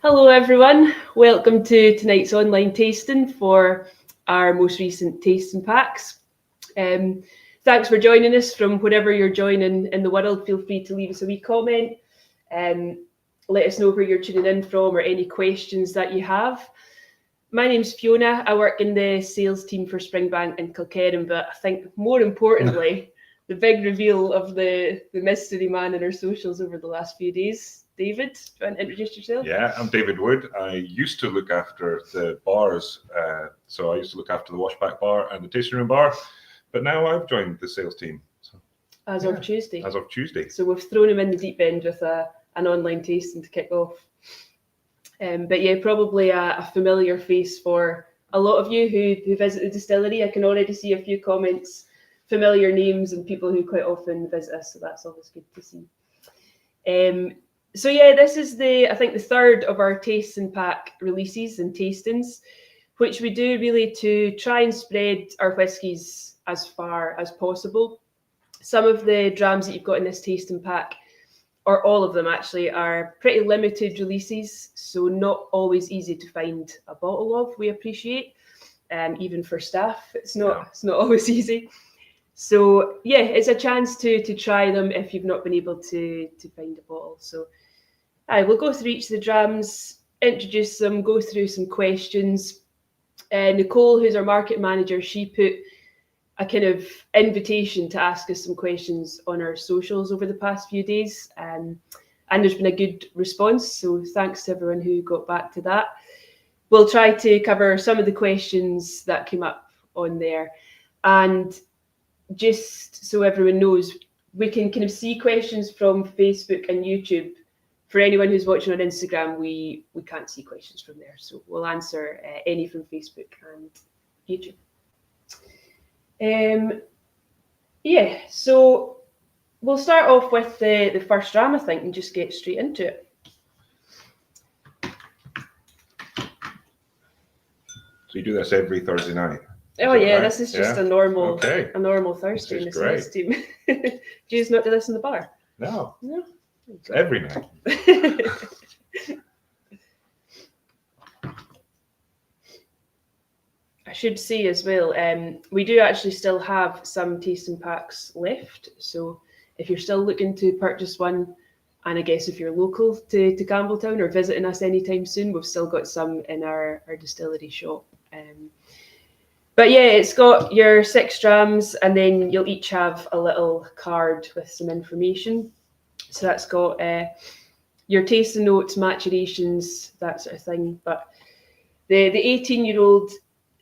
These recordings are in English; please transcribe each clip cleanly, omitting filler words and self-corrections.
Hello everyone, welcome to tonight's online tasting for our most recent tasting packs. Thanks for joining us from wherever you're joining in the world. Feel free to leave us a wee comment and let us know where you're tuning in from or any questions that you have. My name's Fiona. I work in the sales team for Springbank and Kilkerran, but I think more importantly, the big reveal of the mystery man in our socials over the last few days. David, do you want to introduce yourself? Yeah, I'm David Wood. I used to look after the bars, so I used to look after the washback bar and the tasting room bar, but now I've joined the sales team. So, As of Tuesday. As of Tuesday. So we've thrown him in the deep end with an online tasting to kick off. But yeah, probably a familiar face for a lot of you who visit the distillery. I can already see a few comments, familiar names and people who quite often visit us, so that's always good to see. So yeah, this is I think the third of our tasting pack releases and tastings, which we do really to try and spread our whiskies as far as possible. Some of the drams that you've got in this tasting pack, or all of them actually, are pretty limited releases, so not always easy to find a bottle of, we appreciate. Even for staff, it's not always easy. So yeah, it's a chance to try them if you've not been able to find a bottle. So we'll go through each of the drams, introduce them, go through some questions. Nicole, who's our market manager, she put a kind of invitation to ask us some questions on our socials over the past few days. And there's been a good response, so thanks to everyone who got back to that. We'll try to cover some of the questions that came up on there. And just so everyone knows, we can kind of see questions from Facebook and YouTube. For anyone who's watching on Instagram, we can't see questions from there, so we'll answer any from Facebook and YouTube. Yeah, so we'll start off with the first dram, I think, and just get straight into it. So you do this every Thursday night? Oh yeah, right? This is just a normal Thursday in the sales team. Do you just not do this in the bar? No. It's every night. I should say as well, we do actually still have some tasting packs left. So if you're still looking to purchase one, and I guess if you're local to Campbelltown or visiting us anytime soon, we've still got some in our distillery shop. But yeah, it's got your 6 drams, and then you'll each have a little card with some information. So that's got your tasting notes, maturations, that sort of thing. But the 18-year-old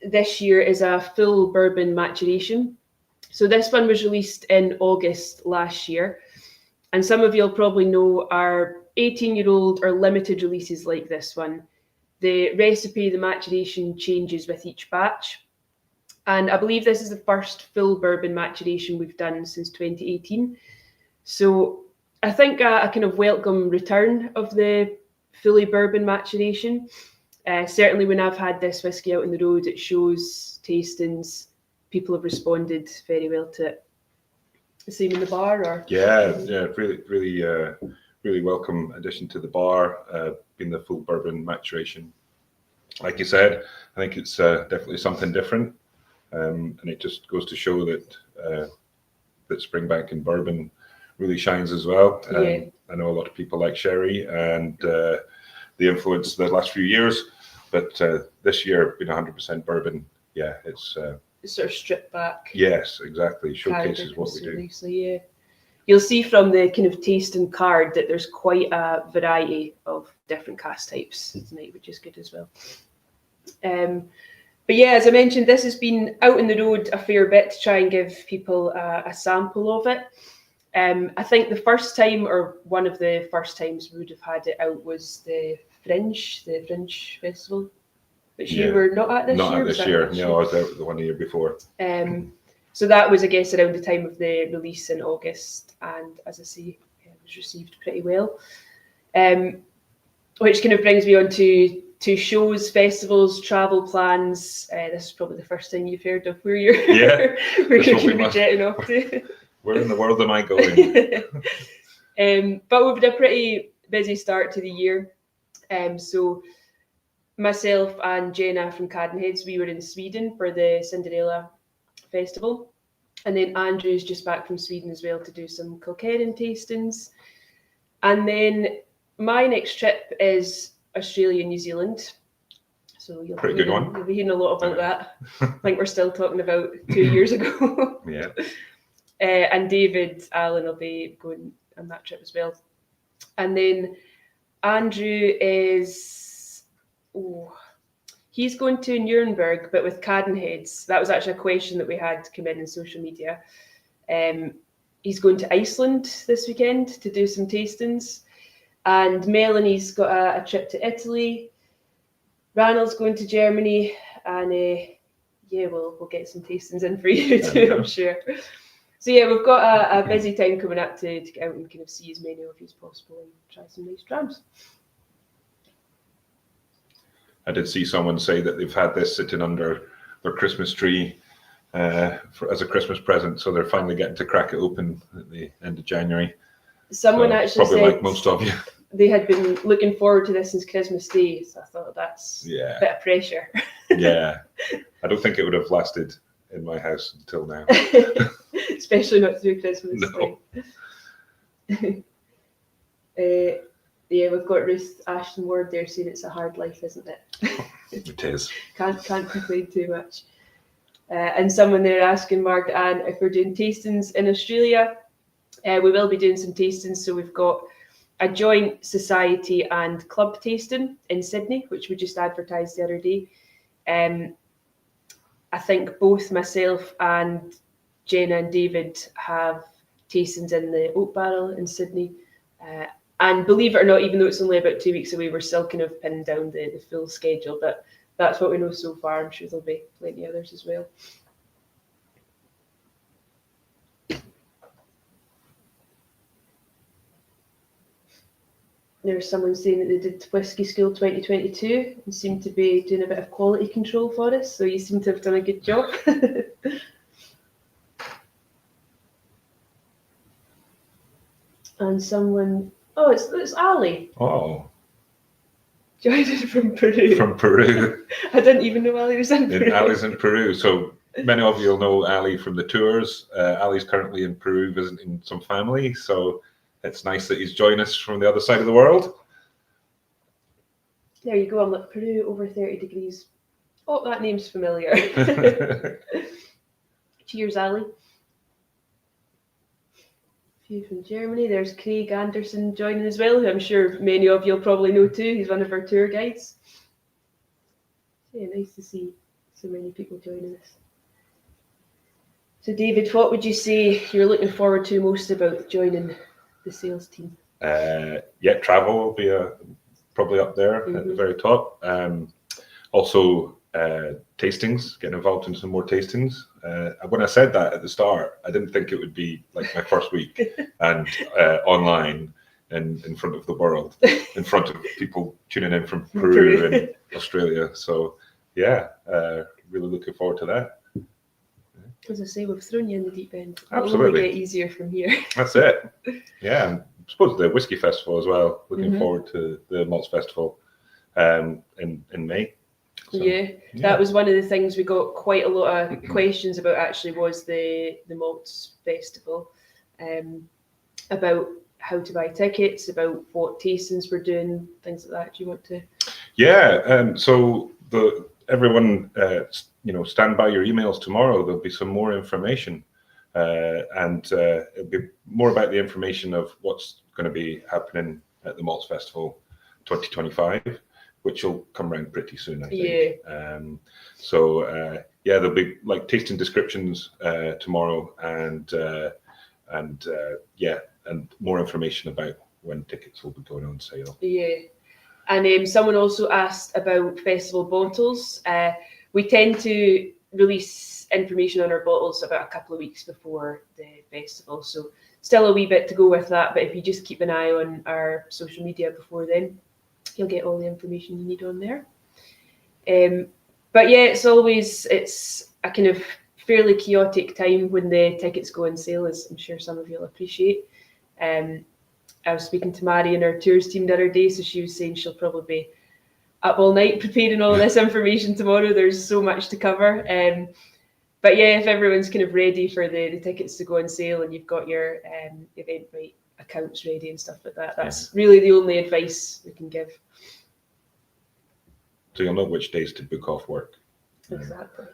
this year is a full bourbon maturation. So this one was released in August last year. And some of you'll probably know our 18-year-old or limited releases like this one. The recipe, the maturation changes with each batch. And I believe this is the first full bourbon maturation we've done since 2018. So I think a kind of welcome return of the fully bourbon maturation. Certainly when I've had this whiskey out on the road, it shows tastings, people have responded very well to it. The same in the bar, or? Yeah, really welcome addition to the bar, being the full bourbon maturation. Like you said, I think it's definitely something different, and it just goes to show that that Springbank and bourbon really shines as well. I know a lot of people like sherry and the influence the last few years, but this year being 100% bourbon, yeah, it's sort of stripped back. Yes, exactly. Showcases what we do. Nicely, yeah. You'll see from the kind of tasting card that there's quite a variety of different cask types tonight, which is good as well. But yeah, as I mentioned, this has been out on the road a fair bit to try and give people a sample of it. I think the first time, or one of the first times we would have had it out, was the Fringe Festival, which you were not at this year. Not at this year. No, I was out the one year before. So that was, I guess, around the time of the release in August, and as I say, it was received pretty well. Which kind of brings me on to shows, festivals, travel plans. This is probably the first time you've heard of where you're where you're going to be jetting off to. Where in the world am I going? But we've had a pretty busy start to the year. So myself and Jenna from Cadenheads, we were in Sweden for the Cinderella Festival. And then Andrew's just back from Sweden as well to do some Kilkerran tastings. And then my next trip is Australia, New Zealand. So you'll be hearing a lot about that. I think we're still talking about 2 years ago. Yeah. And David Allen will be going on that trip as well. And then Andrew is, he's going to Nuremberg, but with Cadenheads. That was actually a question that we had come in social media. He's going to Iceland this weekend to do some tastings. And Melanie's got a trip to Italy. Ranald's going to Germany. And we'll get some tastings in for you too, I'm sure. So yeah, we've got a busy time coming up to get out and kind of see as many of you as possible and try some nice drams. I did see someone say that they've had this sitting under their Christmas tree as a Christmas present, so they're finally getting to crack it open at the end of January. Someone actually probably said like most of you. They had been looking forward to this since Christmas Day, so I thought that's a bit of pressure. Yeah, I don't think it would have lasted in my house until now. Especially not through Christmas. No. We've got Ruth Ashton Ward there saying it's a hard life, isn't it? It is. Can't complain too much. And someone there asking Margaret Ann if we're doing tastings in Australia. We will be doing some tastings, so we've got a joint society and club tasting in Sydney, which we just advertised the other day. I think both myself and Jenna and David have tastings in the Oak Barrel in Sydney. And believe it or not, even though it's only about 2 weeks away, we're still kind of pinning down the full schedule. But that's what we know so far. I'm sure there'll be plenty others as well. There's someone saying that they did Whisky School 2022 and seemed to be doing a bit of quality control for us. So you seem to have done a good job. And someone, it's Ali. Oh. Joined us from Peru. From Peru. I didn't even know Ali was in Peru. Ali's in Peru. So many of you will know Ali from the tours. Ali's currently in Peru visiting some family. So it's nice that he's joined us from the other side of the world. There you go. I'm like, Peru over 30 degrees. Oh, that name's familiar. Cheers, Ali. Few from Germany. There's Craig Anderson joining as well, who I'm sure many of you'll probably know too. He's one of our tour guides. Yeah, nice to see so many people joining us. So David, what would you say you're looking forward to most about joining the sales team? Travel will be probably up there at the very top. Also tastings, getting involved in some more tastings. When I said that at the start, I didn't think it would be like my first week and online and in front of the world, in front of people tuning in from Peru and Australia. So yeah, really looking forward to that. As I say, we've thrown you in the deep end. Absolutely. It'll only get easier from here. That's it. Yeah, and I suppose the Whiskey Festival as well. Looking forward to the Malts Festival in May. So, that was one of the things we got quite a lot of questions about actually was the Malts Festival, about how to buy tickets, about what tastings we're doing, things like that. Do you want to? Yeah, so everyone, stand by your emails tomorrow. There'll be some more information, and it'll be more about the information of what's going to be happening at the Malts Festival 2025. Which will come around pretty soon, I think. There'll be like tasting descriptions tomorrow, and more information about when tickets will be going on sale. Yeah, and someone also asked about festival bottles. We tend to release information on our bottles about a couple of weeks before the festival, so still a wee bit to go with that. But if you just keep an eye on our social media before then, you'll get all the information you need on there. But yeah, it's a kind of fairly chaotic time when the tickets go on sale, as I'm sure some of you'll appreciate. I was speaking to Mary in our tours team the other day, so she was saying she'll probably be up all night preparing all this information tomorrow. There's so much to cover. But yeah, if everyone's kind of ready for the tickets to go on sale and you've got your Eventbrite accounts ready and stuff like that, that's really the only advice we can give. So you'll know which days to book off work. Exactly.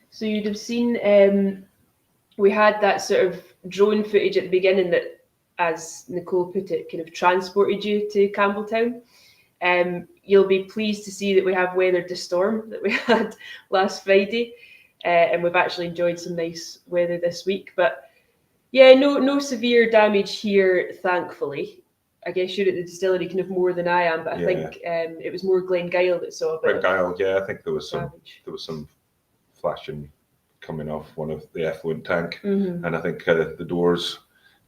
So you'd have seen we had that sort of drone footage at the beginning that, as Nicole put it, kind of transported you to Campbelltown. You'll be pleased to see that we have weathered the storm that we had last Friday, and we've actually enjoyed some nice weather this week. But yeah, no severe damage here, thankfully. I guess you're at the distillery kind of more than I am, but I think it was more Glengyle that saw a bit. Glengyle, yeah, I think there was damage. some flashing coming off one of the effluent tank, and I think the doors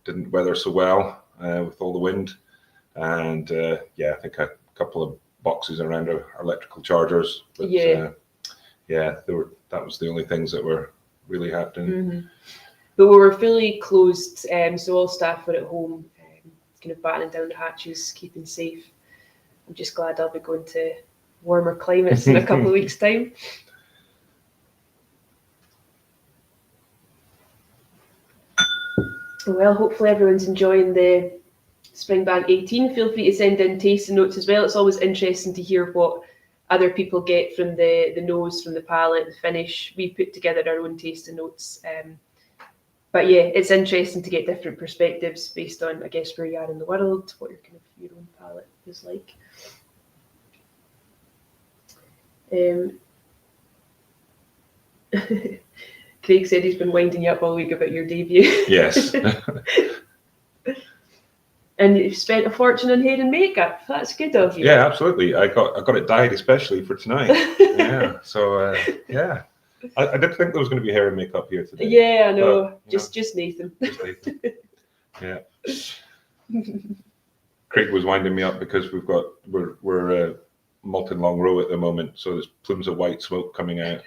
didn't weather so well with all the wind, and I think a couple of boxes around our electrical chargers. But, that was the only things that were really happening. But we were fully closed, so all staff were at home, kind of battening down the hatches, keeping safe. I'm just glad I'll be going to warmer climates in a couple of weeks' time. Well, hopefully everyone's enjoying the Springbank 18. Feel free to send in tasting notes as well. It's always interesting to hear what other people get from the nose, from the palate, the finish. We put together our own tasting notes. But yeah, it's interesting to get different perspectives based on, I guess, where you are in the world, what your own palate is like. Craig said he's been winding you up all week about your debut. Yes. And you've spent a fortune on hair and makeup. That's good of you. Yeah, absolutely. I got it dyed especially for tonight. Yeah. So yeah. I did think there was going to be hair and makeup here today. Yeah, I know. But, just Nathan. Just Nathan. Yeah. Craig was winding me up because we're malting Longrow at the moment, so there's plumes of white smoke coming out.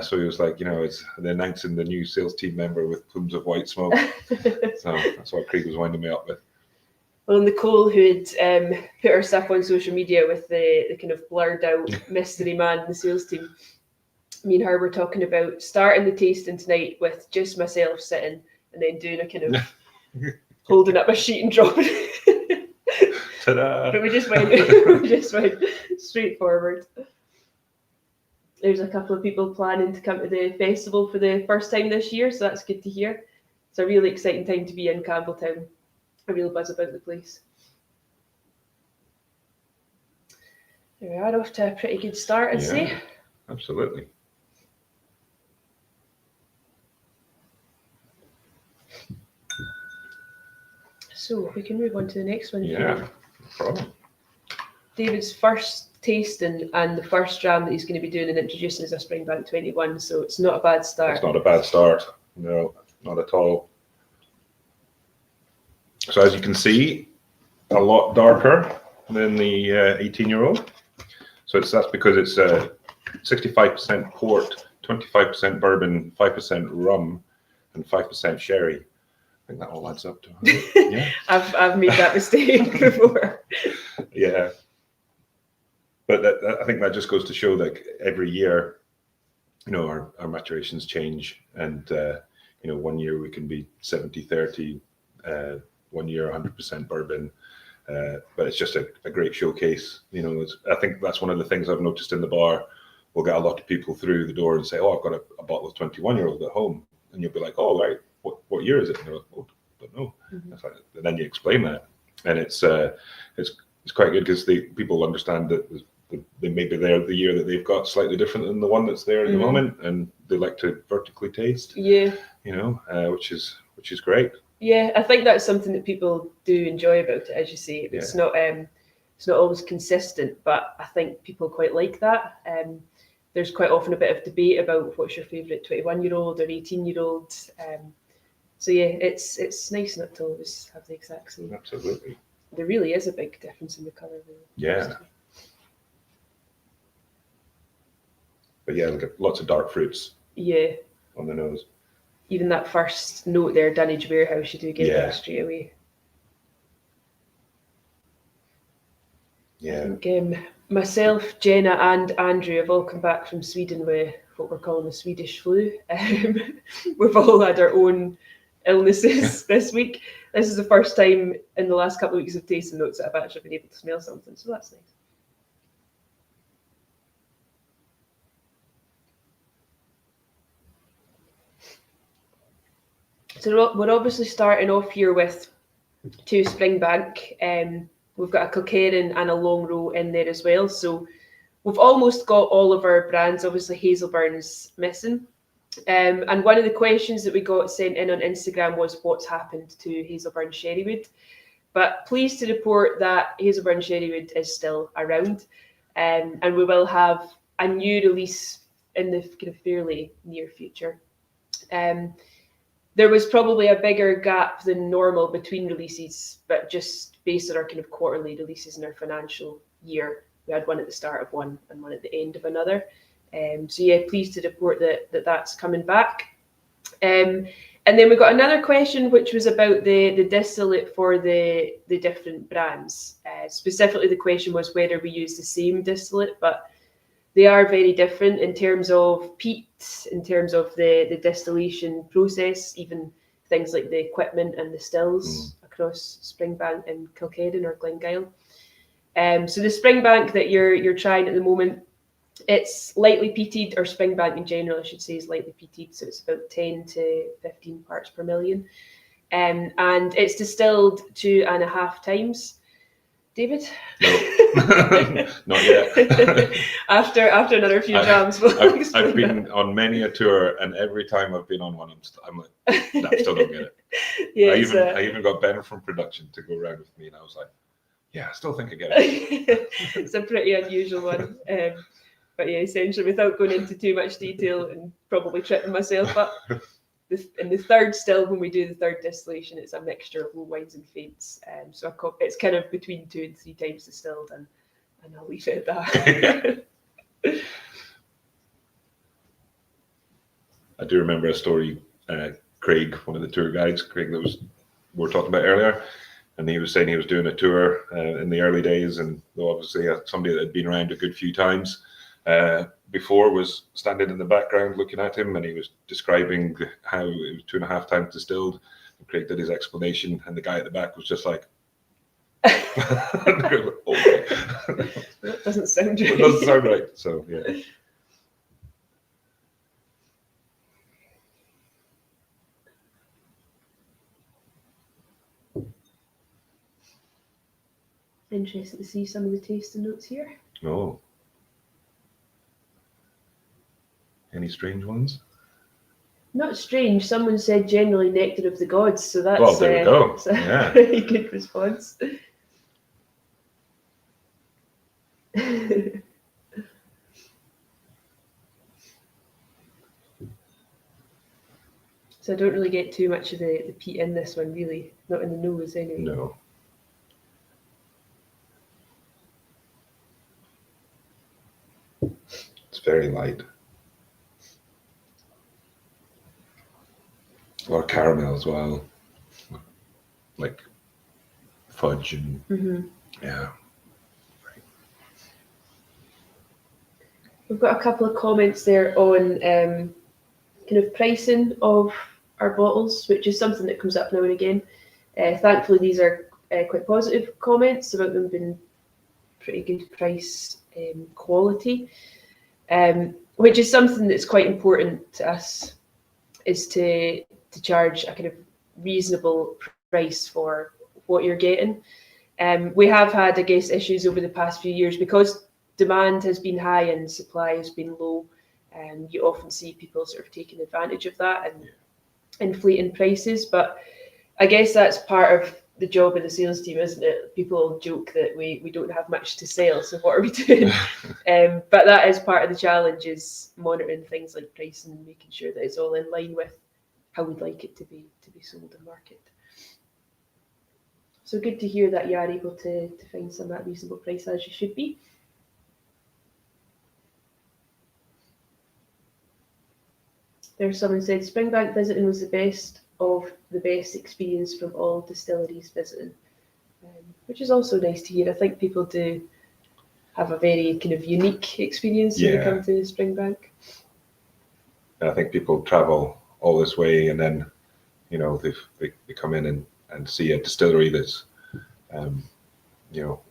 So he was like, it's they're announcing the new sales team member with plumes of white smoke. So that's what Craig was winding me up with. Well, Nicole, who had put her stuff on social media with the kind of blurred out mystery man in the sales team, me and her were talking about starting the tasting tonight with just myself sitting and then doing a kind of holding up a sheet and dropping it. Ta-da! But we just went straight forward. There's a couple of people planning to come to the festival for the first time this year, so that's good to hear. It's a really exciting time to be in Campbelltown. A real buzz about the place. There we are, off to a pretty good start, I'd say. Absolutely. So we can move on to the next one. Yeah, no problem. David's first tasting and the first dram that he's going to be doing and introducing is a Springbank 21, so it's not a bad start. It's not a bad start. No, not at all. So as you can see, a lot darker than the 18-year-old. So that's because it's 65% port, 25% bourbon, 5% rum, and 5% sherry. I think that all adds up to 100. Yeah. I've made that mistake before. Yeah. But I think that just goes to show that every year, our maturations change, and 1 year we can be 70-30. 1 year 100% bourbon, but it's just a great showcase. I think that's one of the things I've noticed in the bar. We'll get a lot of people through the door and say, "Oh, I've got a bottle of 21-year-old at home," and you'll be like, "Oh, right, what year is it?" And they're like, "Oh, don't know." Like, and then you explain that, and it's quite good because people understand that they may be there the year that they've got slightly different than the one that's there at the moment, and they like to vertically taste. Yeah, which is great. Yeah, I think that's something that people do enjoy about it, as you say. It's not always consistent, but I think people quite like that. There's quite often a bit of debate about what's your favourite 21-year-old or 18-year-old. So yeah, it's nice not to always have the exact same. Absolutely. There really is a big difference in the colour. Yeah. But yeah, lots of dark fruits. Yeah. On the nose. Even that first note there, Dunnage Warehouse, you do get that straight away. Yeah. I think myself, Jenna, and Andrew have all come back from Sweden with what we're calling the Swedish flu. We've all had our own illnesses this week. This is the first time in the last couple of weeks of tasting notes that I've actually been able to smell something, so that's nice. So we're obviously starting off here with two Springbank. We've got a Kilkerran and a Longrow in there as well. So we've almost got all of our brands. Obviously, Hazelburn's missing. And one of the questions that we got sent in on Instagram was what's happened to Hazelburn Sherrywood. But pleased to report that Hazelburn Sherrywood is still around. And we will have a new release in the kind of fairly near future. There was probably a bigger gap than normal between releases, but just based on our kind of quarterly releases in our financial year, we had one at the start of one and one at the end of another. So yeah, pleased to report that that's coming back. And then we got another question, which was about the distillate for the different brands. Specifically, the question was whether we use the same distillate, but they are very different in terms of peat, in terms of the distillation process, even things like the equipment and the stills across Springbank and Kilkerran or Glengyle. So the Springbank that you're trying at the moment, it's lightly peated, or Springbank in general, I should say, is lightly peated, so it's about 10 to 15 parts per million. And it's distilled 2.5 times. David? No, not yet. after another few jams, I've been on many a tour, and every time I've been on one, I'm like, no, I still don't get it. Yeah, I even got Ben from production to go around with me, and I was like, yeah, I still think I get it. It's a pretty unusual one. But yeah, essentially, without going into too much detail and probably tripping myself up, in the third still, when we do the third distillation, it's a mixture of low wines and faints. So it's kind of between 2 and 3 times distilled, and I'll leave it at that. I do remember a story, Craig, one of the tour guides, Craig that we were talking about earlier, and he was saying he was doing a tour in the early days, and obviously somebody that had been around a good few times before was standing in the background looking at him, and he was describing how it was 2.5 times distilled. And Craig did his explanation, and the guy at the back was just like, That doesn't sound right. It doesn't sound right. So yeah. Interested to see some of the tasting notes here. Oh. Any strange ones? Not strange. Someone said generally nectar of the gods, so that's well, there we go. A very good response. So I don't really get too much of the peat in this one, really. Not in the nose, anyway. No. It's very light. A lot of caramel as well, like fudge and yeah. We've got a couple of comments there on kind of pricing of our bottles, which is something that comes up now and again. Thankfully, these are quite positive comments about them being pretty good price quality, which is something that's quite important to us, is to charge a kind of reasonable price for what you're getting. We have had, I guess, issues over the past few years because demand has been high and supply has been low. You often see people sort of taking advantage of that and inflating prices. But I guess that's part of the job of the sales team, isn't it? People joke that we don't have much to sell, so what are we doing? But that is part of the challenge, is monitoring things like pricing and making sure that it's all in line with how we'd like it to be sold in market. So good to hear that you are able to find some at reasonable price, as you should be. There's someone said Springbank visiting was the best of the best experience from all distilleries visiting, which is also nice to hear. I think people do have a very kind of unique experience when they come to Springbank. I think people travel all this way, and then they come in and see a distillery that's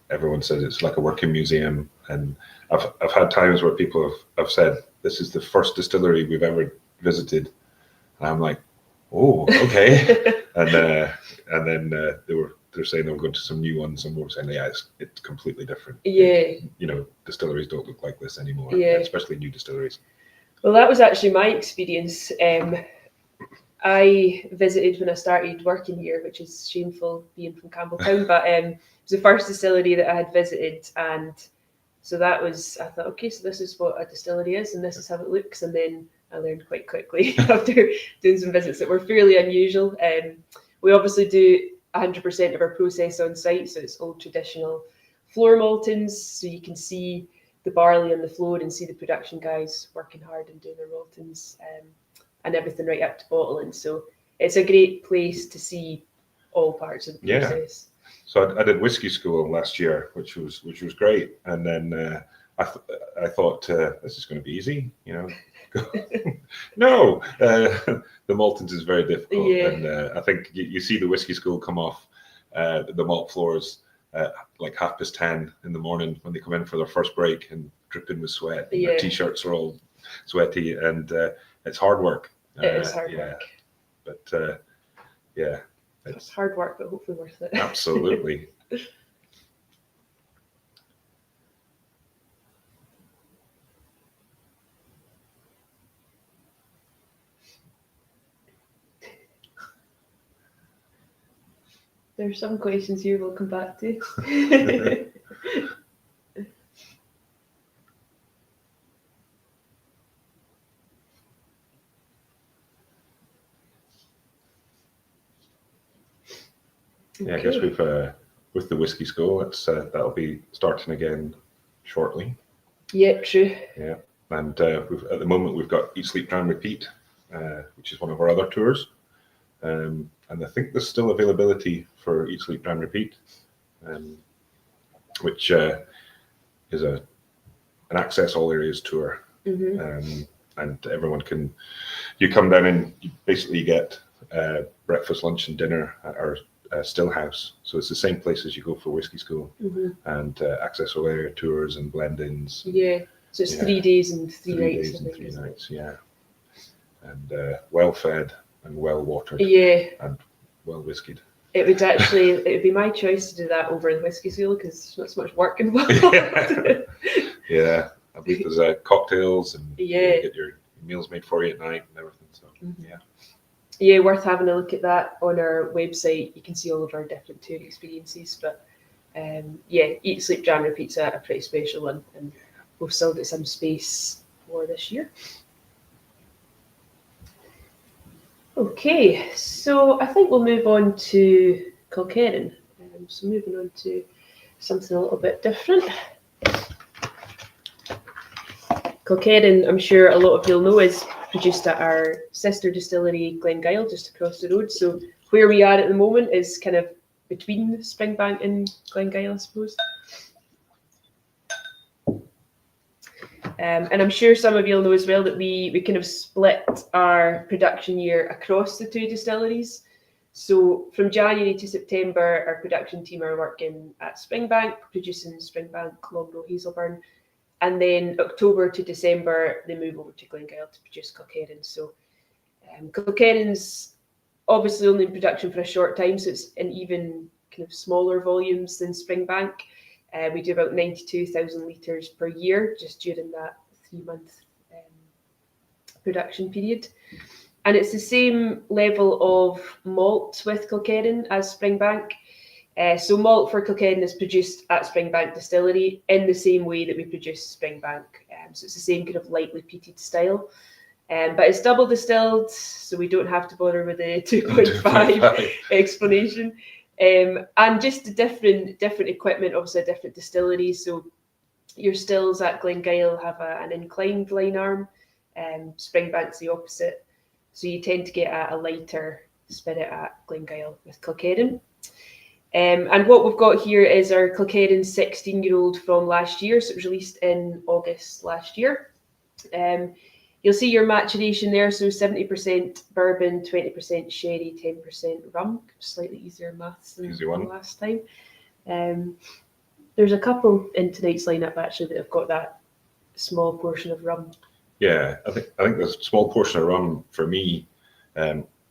everyone says it's like a working museum, and I've had times where people have said this is the first distillery we've ever visited, and I'm like, oh, okay. and then they're saying they'll go to some new ones, and we're saying, yeah, it's completely different. Yeah. Distilleries don't look like this anymore. Yeah. Especially new distilleries. Well, that was actually my experience. I visited when I started working here, which is shameful being from Campbelltown, but it was the first distillery that I had visited, and so I thought, okay, so this is what a distillery is, and this is how it looks, and then I learned quite quickly after doing some visits that were fairly unusual. We obviously do 100% of our process on site, so it's old traditional floor maltings, so you can see the barley on the floor and see the production guys working hard and doing their maltings, and everything right up to bottling. So it's a great place to see all parts of the process. So I did whiskey school last year, which was great, and then I thought this is going to be easy, No, the maltings is very difficult, and I think you see the whiskey school come off the malt floors like 10:30 in the morning when they come in for their first break and dripping with sweat. Their t-shirts are all sweaty, and it's hard work. It is hard work. But it's hard work, but hopefully worth it. Absolutely. There's some questions here we'll come back to. Yeah, I guess we've with the whiskey school, that'll be starting again shortly. Yeah, true. Yeah, and at the moment we've got Eat, Sleep, Drown, Repeat, which is one of our other tours, and I think there's still availability for Eat, Sleep, Drown, Repeat, which is an access all areas tour, and everyone you come down and you basically get breakfast, lunch, and dinner at our still house. So it's the same place as you go for whiskey school, and access all area tours and blend-ins. Yeah, so it's 3 days and 3 nights. 3 days and 3 nights, yeah. And well fed and well watered. Yeah. And well whiskied. It would be my choice to do that over in whiskey school because there's not so much work involved. Yeah, I believe there's cocktails and you get your meals made for you at night and everything. So yeah, worth having a look at that on our website. You can see all of our different tour experiences. But Eat, Sleep, Drown, Repeat's a pretty special one, and we've still got some space for this year. Okay, so I think we'll move on to Kilkerran. So moving on to something a little bit different. Kilkerran, I'm sure a lot of you'll know, is produced at our sister distillery, Glengyle, just across the road. So where we are at the moment is kind of between Springbank and Glengyle, I suppose. And I'm sure some of you'll know as well that we kind of split our production year across the two distilleries. So from January to September, our production team are working at Springbank, producing Springbank, Longrow, Hazelburn. And then October to December, they move over to Glengyle to produce Kilkerran. So Kilkerran's obviously only in production for a short time, so it's in even kind of smaller volumes than Springbank. We do about 92,000 litres per year just during that 3-month production period. And it's the same level of malt with Kilkerran as Springbank. So malt for Kilkerran is produced at Springbank Distillery in the same way that we produce Springbank. So it's the same kind of lightly peated style. But it's double distilled, so we don't have to bother with the 2.5 explanation. And just the different equipment, obviously a different distillery. So your stills at Glengyle have an inclined line arm. Springbank's the opposite. So you tend to get a lighter spirit at Glengyle with Kilkerran. And what we've got here is our Kilkerran 16-year-old from last year. So it was released in August last year. You'll see your maturation there. So 70% bourbon, 20% sherry, 10% rum. Slightly easier maths than last time. There's a couple in tonight's lineup actually that have got that small portion of rum. Yeah, I think the small portion of rum for me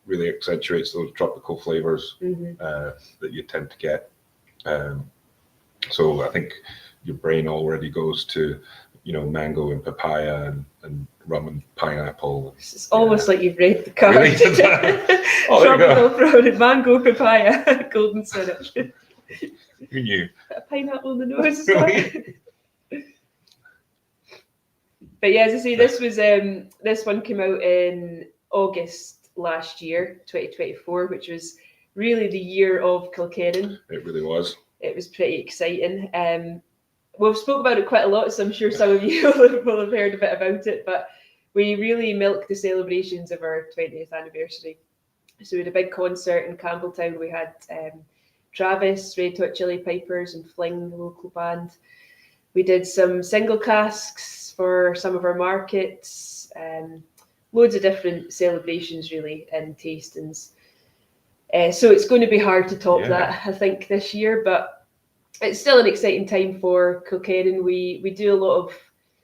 really accentuates those tropical flavors that you tend to get. So I think your brain already goes to, mango and papaya and rum and pineapple. It's almost like you've read the card. Really? Tropical fruit, mango, papaya, golden syrup. Who knew? A pineapple in the nose as well. But yeah, as I say, this one came out in August last year, 2024, which was really the year of Kilkerran. It really was. It was pretty exciting. We've spoke about it quite a lot, so I'm sure some of you will have heard a bit about it, but we really milked the celebrations of our 20th anniversary. So we had a big concert in Campbelltown. We had Travis, Red Hot Chili Pipers, and Fling, the local band. We did some single casks for some of our markets, loads of different celebrations really and tastings. So it's going to be hard to top that, I think, this year, but it's still an exciting time for Kilkerran. We do a lot of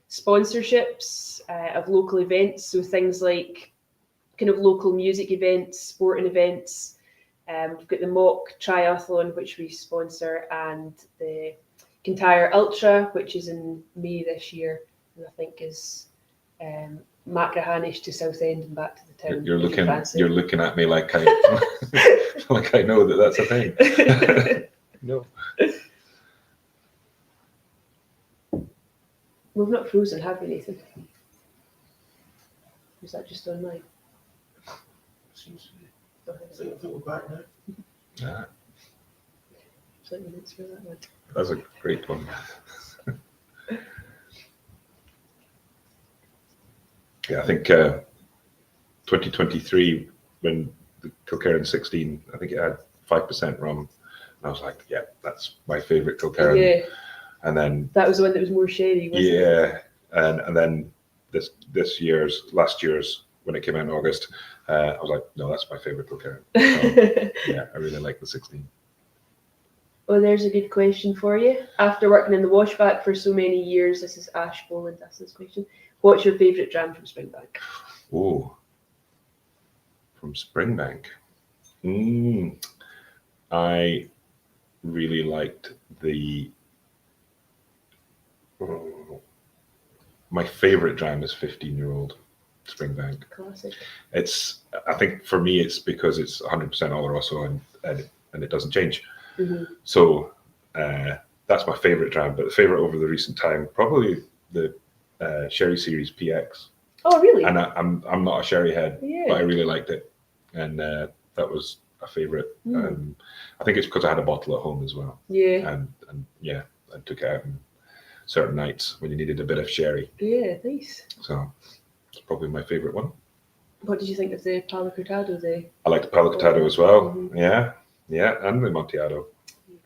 sponsorships of local events, so things like kind of local music events, sporting events. We've got the mock triathlon, which we sponsor, and the Kintyre Ultra, which is in May this year, and I think is Macrahanish to Southend and back to the town. You're looking at me like I like I know that's a thing. No. We've not frozen, have we, Nathan? Was that just online? Seems to be. I think we're back now. Yeah. It's like minutes for that one. That's a great one. Yeah, I think 2023, when the Kilkerran 16, I think it had 5% rum. And I was like, yeah, that's my favourite Kilkerran. Yeah. And then that was the one that was more sherry, wasn't it? Yeah, and then last year's, when it came out in August, I was like, no, that's my favourite Kilkerran. So, yeah, I really like the 16. Well, there's a good question for you. After working in the washback for so many years, this is Ash Boland, that's this question. What's your favourite dram from Springbank? Oh, from Springbank. I really liked my favourite dram is 15-year-old Springbank. Classic. I think for me, it's because it's 100% Oloroso and it doesn't change. So that's my favourite dram. But the favourite over the recent time, probably the Sherry Series PX. Oh, really? And I'm not a sherry head, but I really liked it, and that was a favourite. I think it's because I had a bottle at home as well. Yeah. And yeah, I took it out on certain nights when you needed a bit of sherry. Yeah, nice. So it's probably my favourite one. What did you think of the Palo Cortado? I like the Palo Cortado as well. Yeah, and the Amontillado.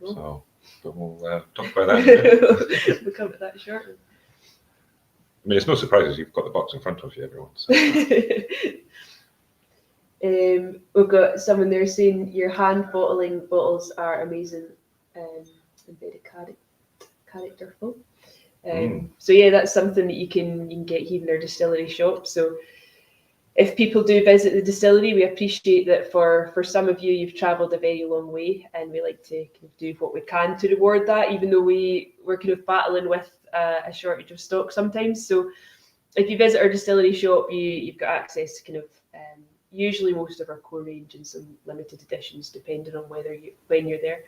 So, but we'll talk about that. We'll come to that shortly. I mean, it's no surprise you've got the box in front of you, everyone. So. We've got someone there saying your hand bottling bottles are amazing and very characterful. So yeah, that's something that you can get here in their distillery shop. So if people do visit the distillery, we appreciate that for some of you, you've travelled a very long way, and we like to kind of do what we can to reward that, even though we're kind of battling with a shortage of stock sometimes. So if you visit our distillery shop, you've got access to kind of usually most of our core range and some limited editions, depending on when you're there.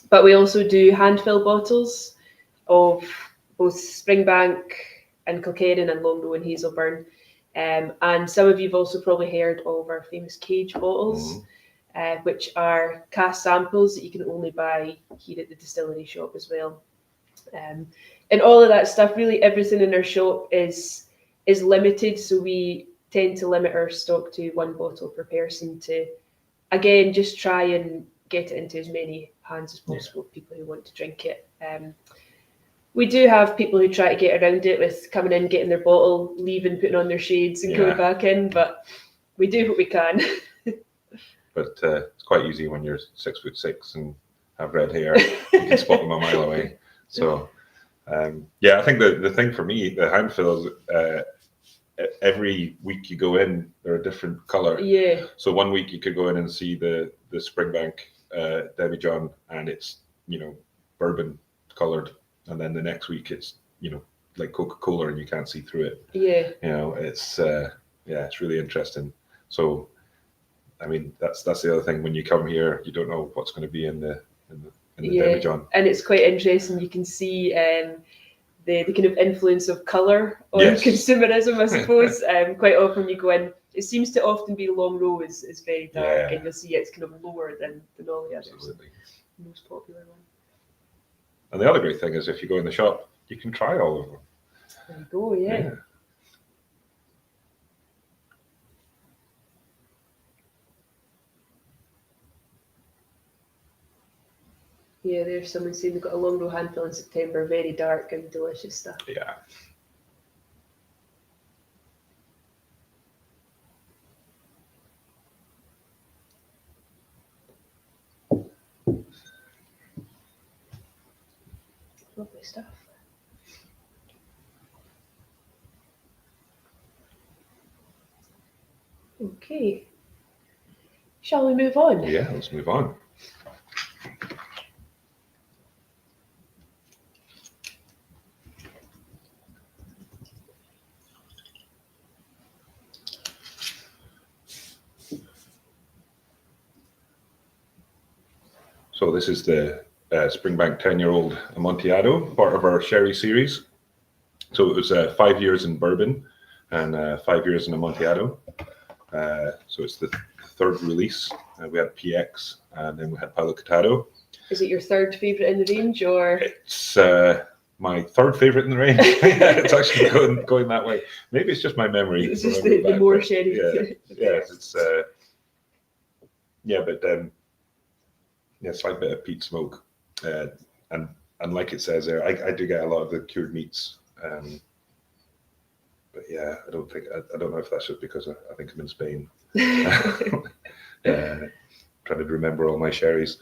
But we also do hand-fill bottles of both Springbank and Kilkerran and Longrow and Hazelburn. And some of you have also probably heard of our famous cage bottles, which are cask samples that you can only buy here at the distillery shop as well. And all of that stuff, really everything in our shop is limited. So we tend to limit our stock to 1 bottle per person to, again, just try and get it into as many hands as possible, people who want to drink it. We do have people who try to get around it with coming in, getting their bottle, leaving, putting on their shades and going back in, but we do what we can. But it's quite easy when you're 6'6" and have red hair. You can spot them a mile away. So, I think the thing for me, the hand fills, every week you go in, they're a different colour. Yeah. So one week you could go in and see the Springbank Demijohn, and it's, bourbon coloured, and then the next week it's, like Coca-Cola, and you can't see through it. Yeah. It's it's really interesting. So, I mean, that's the other thing. When you come here, you don't know what's going to be in the Demijohn. And it's quite interesting. You can see the kind of influence of colour on consumerism, I suppose. Quite often you go in, it seems to often be Longrow is very dark, and you'll see it's kind of lower than all the others. Absolutely. The most popular one. And the other great thing is if you go in the shop, you can try all of them. There you go, yeah. Yeah, there's someone saying they've got a Longrow handful in September, very dark and delicious stuff. Yeah. Lovely stuff. Okay. Shall we move on? Yeah, let's move on. So this is the Springbank 10-year-old Amontillado, part of our sherry series. So it was 5 years in bourbon and 5 years in Amontillado. So it's the third release. We had PX, and then we had Kilkerran. Is it your third favourite in the range, or? It's my third favourite in the range. It's actually going that way. Maybe it's just my memory. It's just the more sherry. It's slight bit of peat smoke, and like it says there, I do get a lot of the cured meats. But yeah, I don't know if that's just because I think I'm in Spain. Trying to remember all my sherries.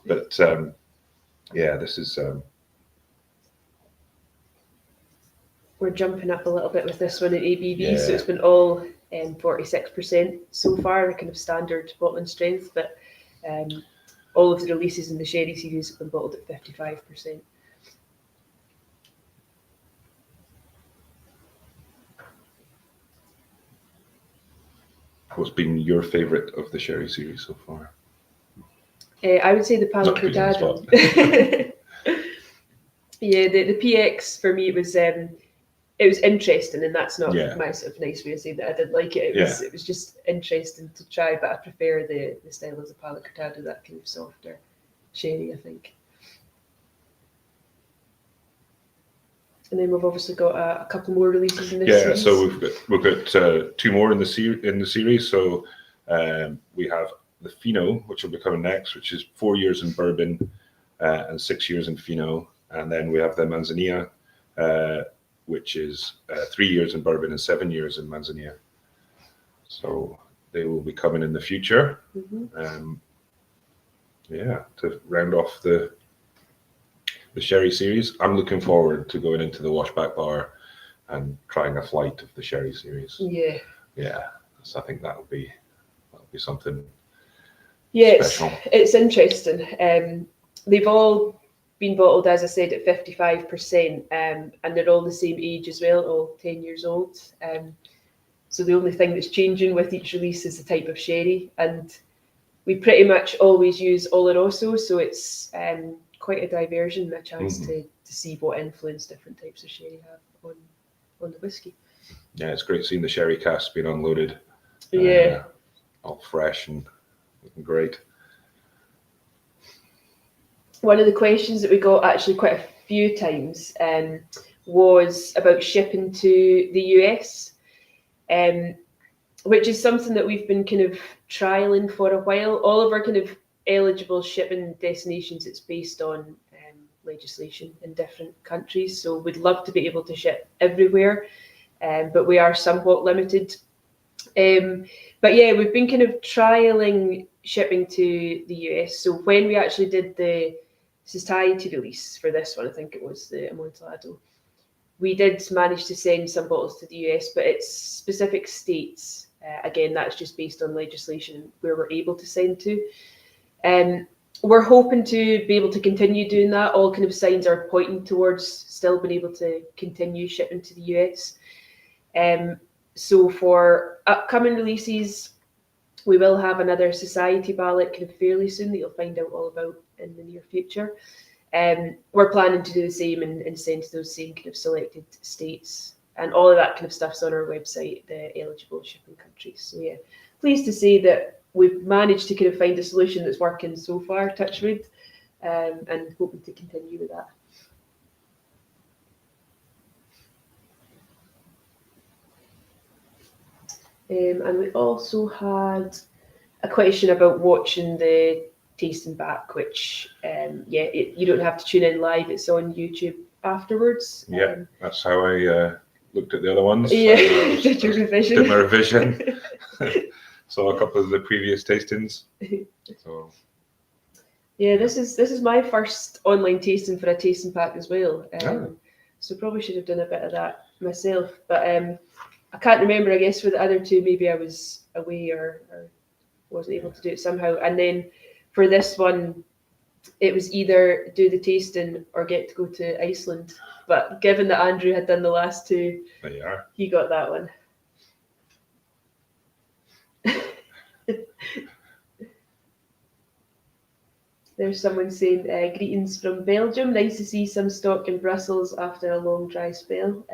But this is. We're jumping up a little bit with this one at ABV, so it's been all 46% so far, kind of standard bottling strength, but all of the releases in the sherry series have been bottled at 55%. What's been your favourite of the sherry series so far? I would say the Kilkerran. Yeah, the PX for me, it was interesting, and that's not my sort of nice way of saying that I didn't like it. It was just interesting to try, but I prefer the style of the Kilkerran, that kind of softer sherry, I think. And then we've obviously got a couple more releases in this series. So we've got 2 more in the series. So we have the Fino, which will be coming next, which is 4 years in bourbon and 6 years in Fino, and then we have the Manzanilla, which is 3 years in bourbon and 7 years in Manzanilla. So they will be coming in the future. Mm-hmm. To round off the sherry series. I'm looking forward to going into the washback bar and trying a flight of the sherry series. Yeah. So I think that'll be something. Yeah, special. It's interesting. They've all been bottled, as I said, at 55%, and they're all the same age as well, all 10 years old. So the only thing that's changing with each release is the type of sherry, and we pretty much always use Oloroso, so it's quite a diversion, a chance to see what influence different types of sherry have on the whiskey. Yeah, it's great seeing the sherry casks being unloaded. All fresh and looking great. One of the questions that we got actually quite a few times was about shipping to the US. which is something that we've been kind of trialing for a while. All of our kind of eligible shipping destinations, it's based on legislation in different countries. So we'd love to be able to ship everywhere, but we are somewhat limited. But yeah, we've been kind of trialing shipping to the US. So when we actually did the society release for this one, I think it was the Amontillado, we did manage to send some bottles to the US, but it's specific states. Again, that's just based on legislation where we're able to send to. We're hoping to be able to continue doing that. All kind of signs are pointing towards still being able to continue shipping to the US. So for upcoming releases, we will have another society ballot kind of fairly soon that you'll find out all about in the near future. We're planning to do the same and send to those same kind of selected states. And all of that kind of stuff's on our website, the eligible shipping countries. So yeah, pleased to say that we've managed to kind of find a solution that's working so far, touch wood, and hoping to continue with that. And we also had a question about watching the tasting back, which you don't have to tune in live, it's on YouTube afterwards. Yeah, that's how I looked at the other ones. Yeah, did your revision. Did my revision. Saw a couple of the previous tastings. So yeah, this is my first online tasting for a tasting pack as well. So probably should have done a bit of that myself. But I can't remember, I guess for the other two, maybe I was away or wasn't able to do it somehow. And then for this one, it was either do the tasting or get to go to Iceland. But given that Andrew had done the last two, there you are. He got that one. There's someone saying, greetings from Belgium. Nice to see some stock in Brussels after a long dry spell.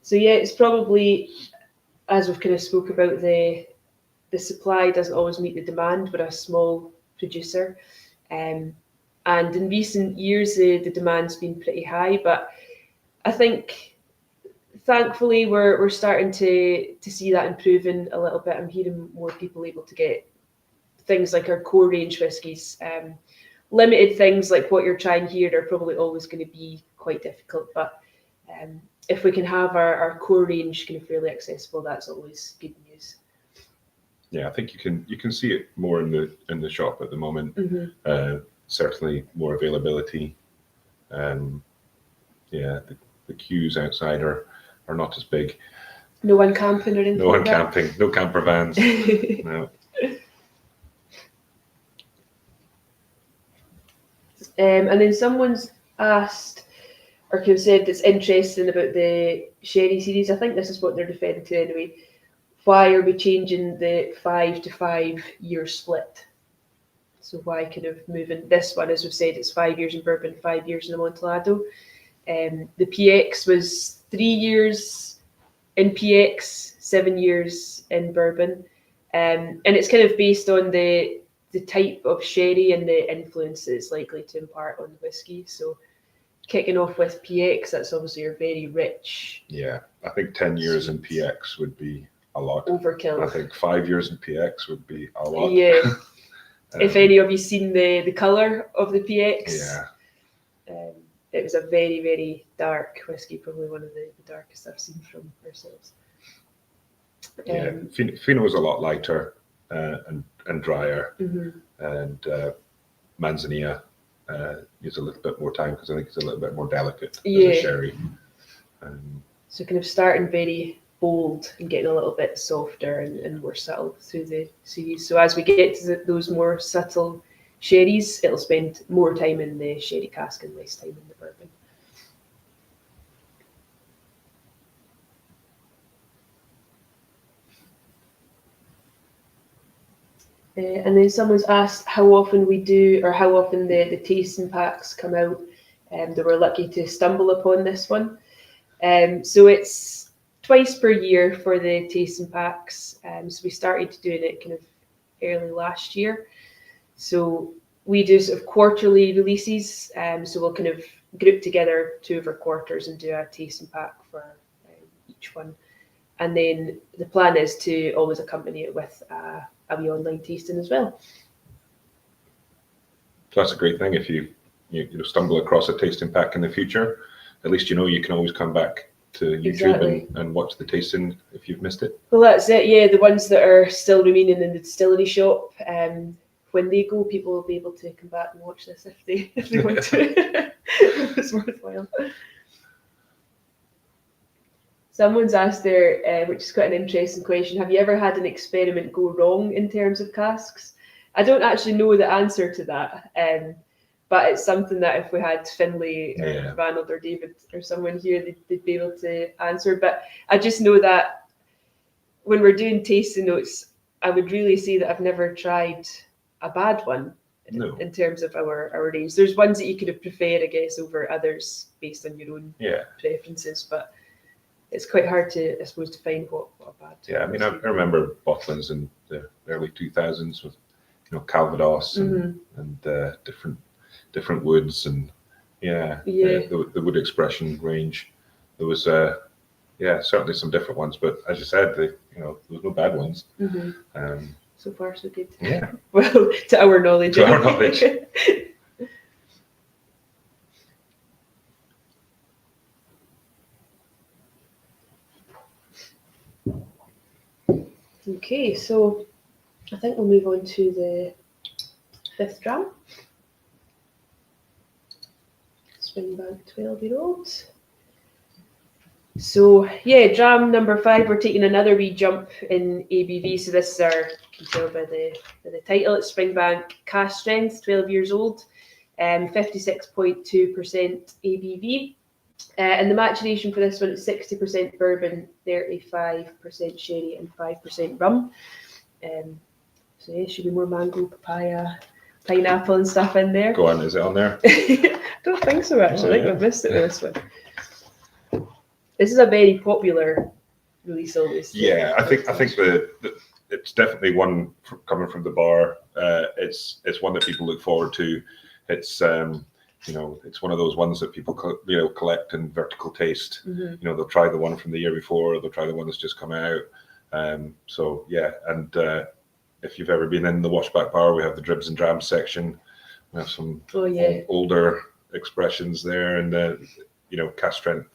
So yeah, it's probably, as we've kind of spoke about, the supply doesn't always meet the demand. We're a small producer. And in recent years, the demand's been pretty high. But I think, thankfully, we're starting to see that improving a little bit. I'm hearing more people able to get things like our core range whiskies. Limited things like what you're trying here are probably always going to be quite difficult. But if we can have our core range kind of fairly accessible, that's always good news. Yeah, I think you can see it more in the shop at the moment. Mm-hmm. Certainly more availability. Yeah, the queues outside are not as big. No one camping or anything. No one camping. No camper vans. No. And then someone's asked, or kind of said it's interesting about the sherry series. I think this is what they're referring to anyway. Why are we changing the 5 to 5 year split? So why kind of moving this one, as we've said, it's 5 years in bourbon, 5 years in Amontillado. The PX was 3 years in PX, 7 years in bourbon. And it's kind of based on the type of sherry and the influence it's likely to impart on the whiskey. So kicking off with PX, that's obviously your very rich. Yeah, I think 10 years in PX would be a lot. Overkill. I think 5 years in PX would be a lot. Yeah. If any of you seen the colour of the PX, yeah. It was a very, very dark whiskey, probably one of the darkest I've seen from ourselves. Yeah, Fiona was a lot lighter and drier, mm-hmm. and Manzanilla needs a little bit more time because I think it's a little bit more delicate than the sherry. So kind of starting very bold and getting a little bit softer and more subtle through the series. So as we get to those more subtle sherries, it'll spend more time in the sherry cask and less time in the bourbon. And then someone's asked how often we do, or how often the tasting packs come out. They were lucky to stumble upon this one. So it's twice per year for the tasting packs. So we started doing it kind of early last year. So we do sort of quarterly releases. So we'll kind of group together 2 of our quarters and do a tasting pack for each one. And then the plan is to always accompany it with a wee online tasting as well. So that's a great thing. If you stumble across a tasting pack in the future, at least you know you can always come back to YouTube Exactly. and watch the tasting if you've missed it. Well, that's it. Yeah, the ones that are still remaining in the distillery shop, when they go, people will be able to come back and watch this if they want to. If it's worthwhile. Someone's asked there, which is quite an interesting question, have you ever had an experiment go wrong in terms of casks? I don't actually know the answer to that, but it's something that if we had Finlay or Ranald or David or someone here, they'd be able to answer. But I just know that when we're doing tasting notes, I would really say that I've never tried a bad one in terms of our range. There's ones that you could have preferred, I guess, over others based on your own preferences, but it's quite hard to, I suppose, to find what a bad. Yeah, I mean, I remember bottlings in the early 2000s with, Calvados and different woods and the wood expression range. There was certainly some different ones, but as you said, there was no bad ones. Mm-hmm. So far, so good. Yeah. Well, to our knowledge. To our knowledge. Okay, so I think we'll move on to the 5th dram. Springbank 12-year-old. So yeah, dram number 5, we're taking another wee jump in ABV. So this is our, you can tell by the title, it's Springbank Cask Strength, 12 years old, 56.2% ABV. And the maturation for this one is 60% bourbon, 35% sherry, and 5% rum. So yeah, should be more mango, papaya, pineapple, and stuff in there. Go on, is it on there? I don't think so, actually. I think I've missed it with this one. This is a very popular release, always. Yeah, I think it's definitely one coming from the bar. It's one that people look forward to. It's it's one of those ones that people collect and vertical taste. Mm-hmm. They'll try the one from the year before, or they'll try the one that's just come out. So yeah, and if you've ever been in the washback bar, we have the dribs and drams section. We have some older expressions there, and cask strength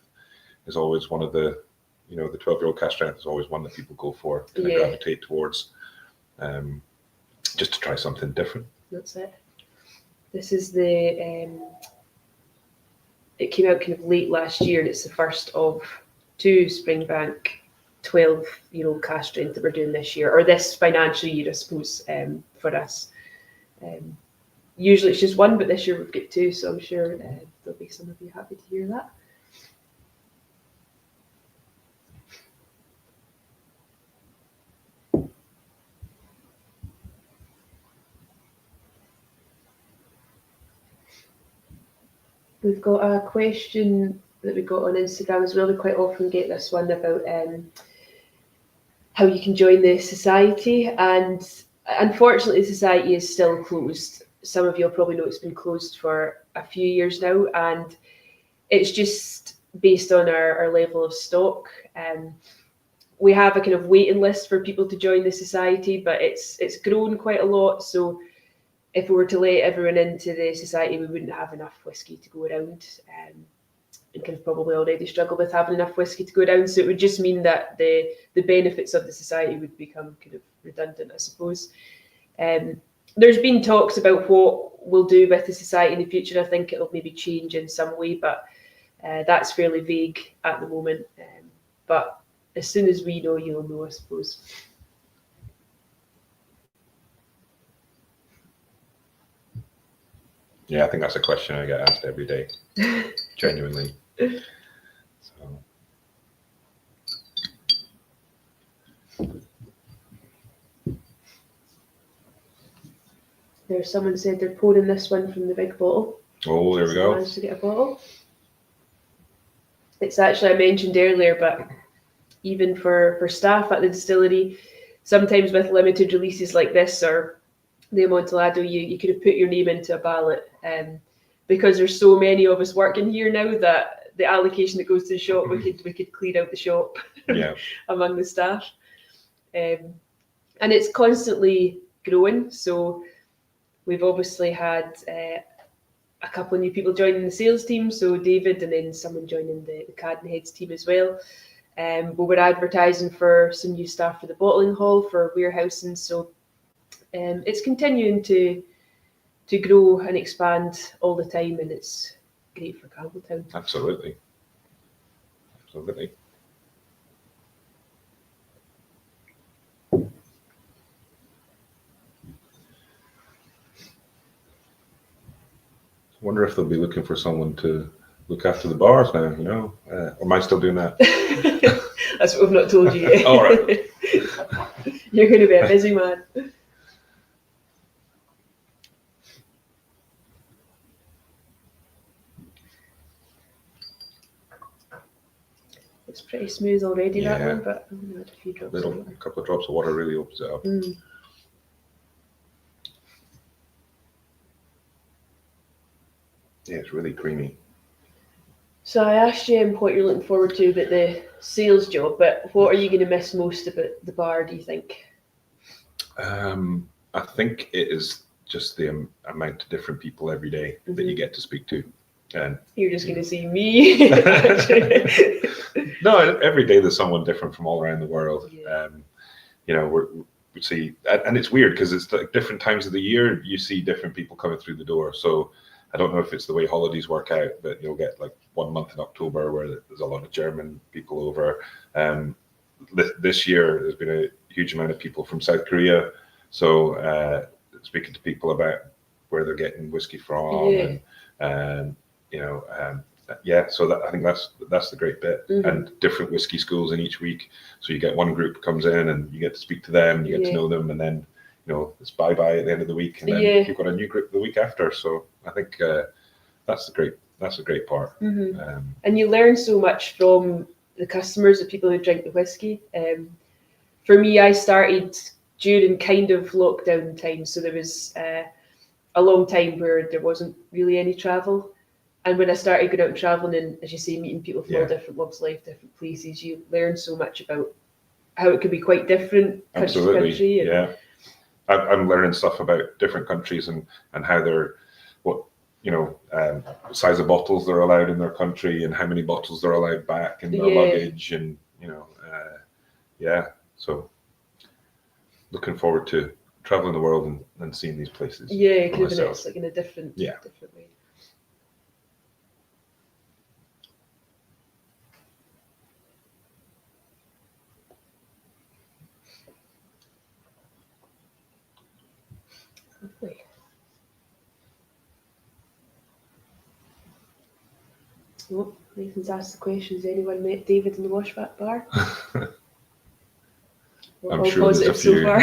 is always one of the, the 12-year-old cask strength is always one that people go for and gravitate towards, just to try something different. That's it. This is it came out kind of late last year, and it's the first of 2 Springbank 12-year-old cask strength that we're doing this year, or this financial year, I suppose, for us. Usually it's just one, but this year we've got 2, so I'm sure there'll be some of you happy to hear that. We've got a question that we got on Instagram as well. We quite often get this one about how you can join the society, and unfortunately the society is still closed. Some of you will probably know it's been closed for a few years now, and it's just based on our level of stock. We have a kind of waiting list for people to join the society, but it's grown quite a lot, so if we were to let everyone into the society, we wouldn't have enough whiskey to go around, and kind of probably already struggle with having enough whiskey to go around. So it would just mean that the benefits of the society would become kind of redundant, I suppose. There's been talks about what we'll do with the society in the future. I think it'll maybe change in some way, but that's fairly vague at the moment. But as soon as we know, you'll know, I suppose. Yeah, I think that's a question I get asked every day, genuinely. So. There's someone said they're pouring this one from the big bottle. Oh, there we go. Managed to get a bottle. It's actually, I mentioned earlier, but even for staff at the distillery, sometimes with limited releases like this or the Amontillado, you could have put your name into a ballot, because there's so many of us working here now that the allocation that goes to the shop, we could clear out the shop Yeah. among the staff. And it's constantly growing. So we've obviously had a couple of new people joining the sales team. So David, and then someone joining the CAD and Heads team as well. But we're advertising for some new staff for the bottling hall, for warehousing. So it's continuing to grow and expand all the time, and it's great for Campbelltown. Absolutely. Absolutely. I wonder if they'll be looking for someone to look after the bars now, you know? Or am I still doing that? That's what we've not told you yet. All right. You're going to be a busy man. It's pretty smooth already, that Yeah. one, but I'm going to add a few drops of A water. couple of drops of water really opens it up. Yeah, it's really creamy. So I asked you what you're looking forward to about the sales job, but what are you going to miss most about the bar, do you think? I think it is just the amount of different people every day that you get to speak to. And You're just going to see me. no, every day there's someone different from all around the world. Yeah. You know, we see, and it's weird because it's like different times of the year you see different people coming through the door. So I don't know if it's the way holidays work out, but you'll get like 1 month in October where there's a lot of German people over. This year there's been a huge amount of people from South Korea. So speaking to people about where they're getting whiskey from, and you know, so that I think that's the great bit. And different whiskey schools in each week. So you get one group comes in and you get to speak to them, you get to know them, and then you know it's bye bye at the end of the week, and then you've got a new group the week after. So I think that's a great part. And you learn so much from the customers, the people who drink the whiskey. For me, I started during kind of lockdown time, so there was a long time where there wasn't really any travel. And when I started going out and traveling, and as you say, meeting people from all different walks of life, different places, you learn so much about how it could be quite different country to country. Yeah. I'm learning stuff about different countries and how they're, what size of bottles they're allowed in their country and how many bottles they're allowed back in their luggage, and so looking forward to traveling the world and seeing these places. Yeah, because it's like in a different way. Lovely. Oh, Nathan's asked the question, has anyone met David in the washback bar? I'm sure there's a few. So far.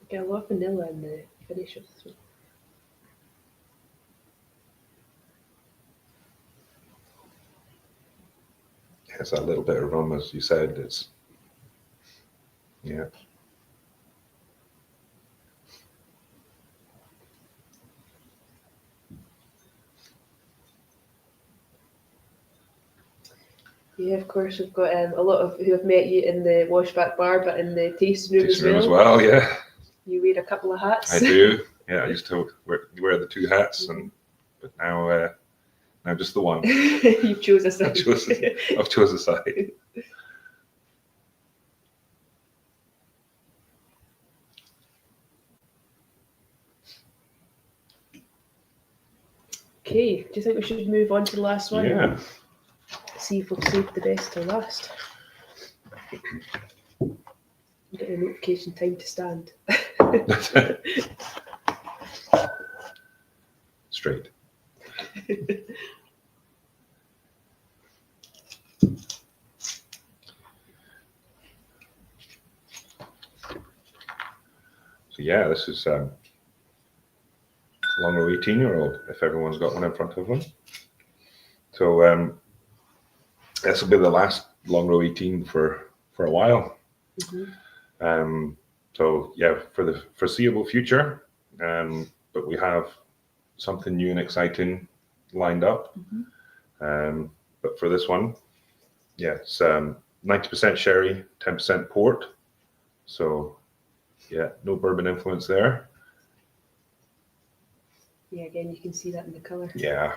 Get a lot of vanilla in the finish of this one. It's that little bit of rum, as you said. It's Yeah, of course, we've got a lot of who have met you in the washback bar, but in the tasting room as well. Yeah, you wear a couple of hats. I do. Yeah, I used to wear the two hats, but now just the one. You've chosen a side. I've chosen a side. Okay, do you think we should move on to the last one? Yeah. See if we'll save the best to last. Get a notification time to stand. Straight. So yeah, this is Longrow 18-year-old, if everyone's got one in front of them. So this will be the last Longrow 18 for a while. So yeah, for the foreseeable future, but we have something new and exciting lined up. But for this one, yeah, it's 90% sherry, 10% port. So yeah, no bourbon influence there. Yeah, again, you can see that in the colour. Yeah.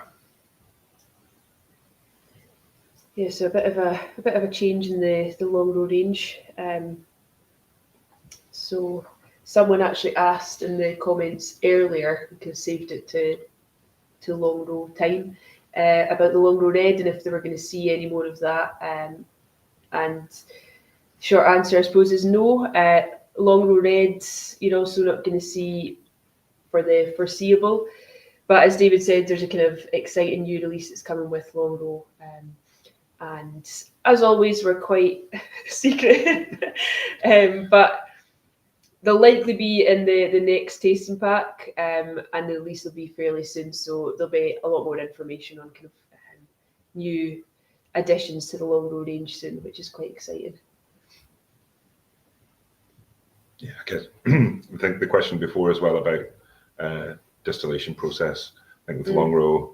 Yeah, so a bit of a change in the Longrow range. So someone actually asked in the comments earlier, because saved it to Longrow time, about the Longrow Red and if they were going to see any more of that. And short answer, I suppose, is no. Longrow Red, you're also not going to see for the foreseeable. But as David said, there's a kind of exciting new release that's coming with Longrow. And as always, we're quite secret. But they'll likely be in the next tasting pack, and the release will be fairly soon. So there'll be a lot more information on kind of new additions to the Longrow range soon, which is quite exciting. Yeah, I guess I think the question before as well about distillation process. I think with Longrow,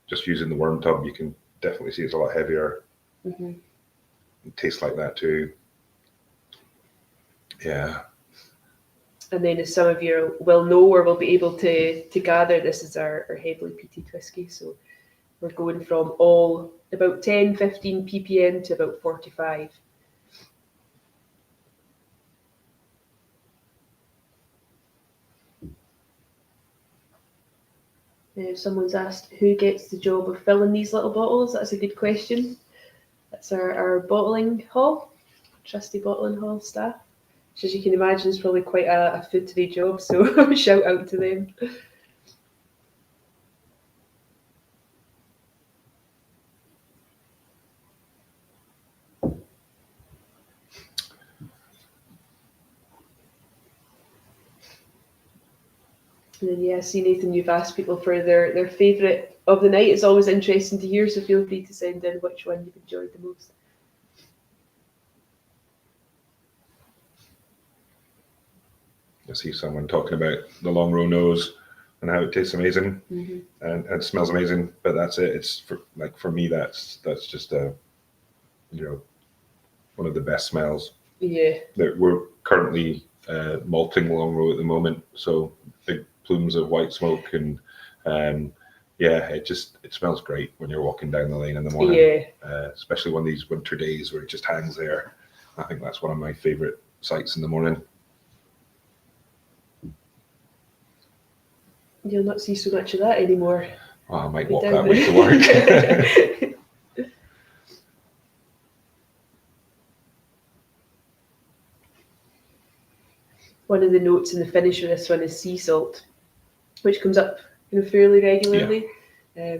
just using the worm tub, you can definitely see it's a lot heavier. It tastes like that too. Yeah. And then, as some of you will know or will be able to gather, this is our heavily peated whiskey. So we're going from all about 10, 15 ppm to about 45. Someone's asked who gets the job of filling these little bottles. That's a good question. That's our bottling hall, trusty bottling hall staff, which, as you can imagine, is probably quite a footery job, so shout out to them. And then, yeah, I see, Nathan, you've asked people for their favourite of the night. It's always interesting to hear, so feel free to send in which one you've enjoyed the most. I see someone talking about the Longrow nose and how it tastes amazing and it smells amazing, but that's it. It's for me, that's just one of the best smells. Yeah. That we're currently malting Longrow at the moment, so big plumes of white smoke and it smells great when you're walking down the lane in the morning. Yeah. Especially on these winter days where it just hangs there. I think that's one of my favourite sights in the morning. You'll not see so much of that anymore. Well, I might walk that way to work. One of the notes in the finish of this one is sea salt, which comes up fairly regularly. Yeah.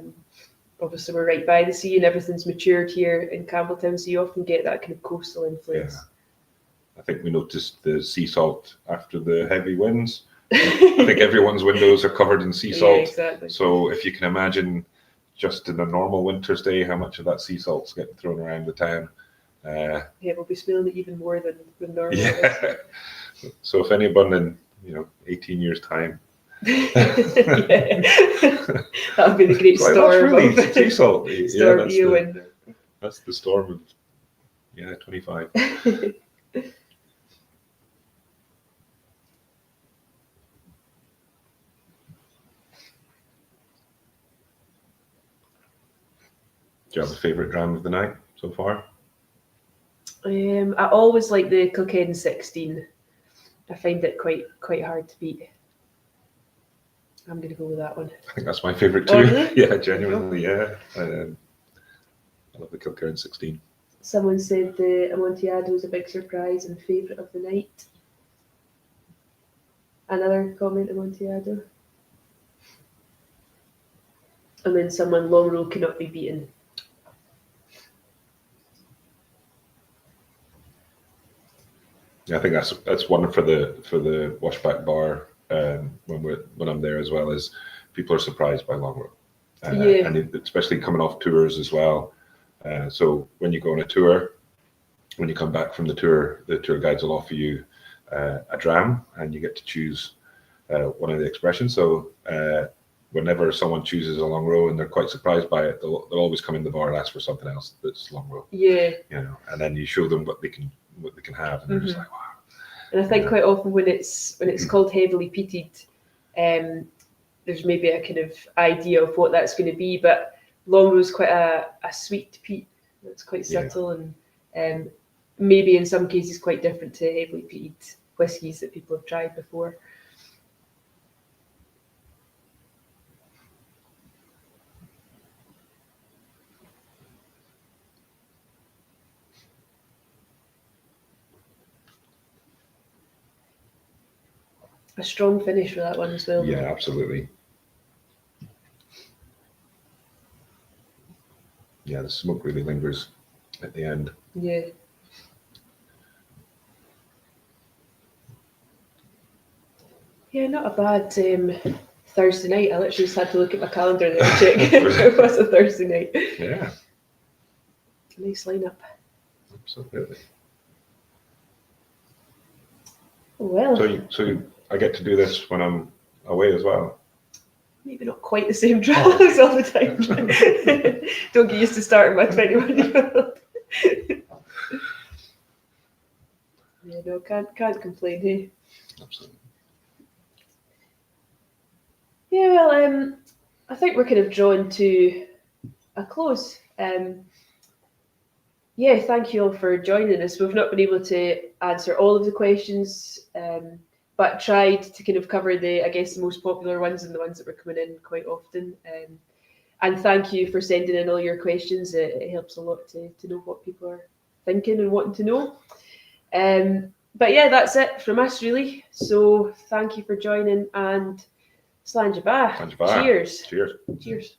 Obviously, we're right by the sea and everything's matured here in Campbelltown, so you often get that kind of coastal influence. Yeah. I think we noticed the sea salt after the heavy winds. I think everyone's windows are covered in sea salt. Yeah, exactly. So if you can imagine just in a normal winter's day how much of that sea salt's getting thrown around the town. Yeah, we'll be smelling it even more than normal. Yeah. So if anyone in 18 years' time. That would be the great storm. That's really sea salt. Storm that's the storm of 25. Do you have a favourite dram of the night so far? I always like the Kilkerran 16. I find it quite hard to beat. I'm going to go with that one. I think that's my favourite too. Oh, really? Yeah, genuinely, yeah. I love the Kilkerran 16. Someone said the Amontillado was a big surprise and favourite of the night. Another comment, Amontillado. And then someone, Longrow cannot be beaten. Yeah, I think that's one for the washback bar when I'm there as well, is people are surprised by Longrow, and especially coming off tours as well. So when you go on a tour, when you come back from the tour guides will offer you a dram, and you get to choose one of the expressions. So whenever someone chooses a Longrow and they're quite surprised by it, they'll always come in the bar and ask for something else that's Longrow. Yeah. And then you show them what they can have, and they're just like, wow. And I think quite often when it's called heavily peated, there's maybe a kind of idea of what that's going to be, but Longrow's quite a sweet peat. It's quite subtle and maybe in some cases quite different to heavily peated whiskies that people have tried before. A strong finish for that one as well. Yeah, absolutely. Yeah, the smoke really lingers at the end. Yeah. Yeah, not a bad Thursday night. I literally just had to look at my calendar there and check it was a Thursday night. Yeah. Nice lineup. Absolutely. Well. So I get to do this when I'm away as well. Maybe not quite the same drawings all the time. Don't get used to starting my 21-year-old. Yeah, no, can't complain, hey? Absolutely. Yeah, well, I think we're kind of drawn to a close. Yeah, thank you all for joining us. We've not been able to answer all of the questions, but tried to kind of cover the most popular ones and the ones that were coming in quite often. And thank you for sending in all your questions. It helps a lot to know what people are thinking and wanting to know. But yeah, that's it from us really. So thank you for joining, and Slán Ba. Cheers. Cheers.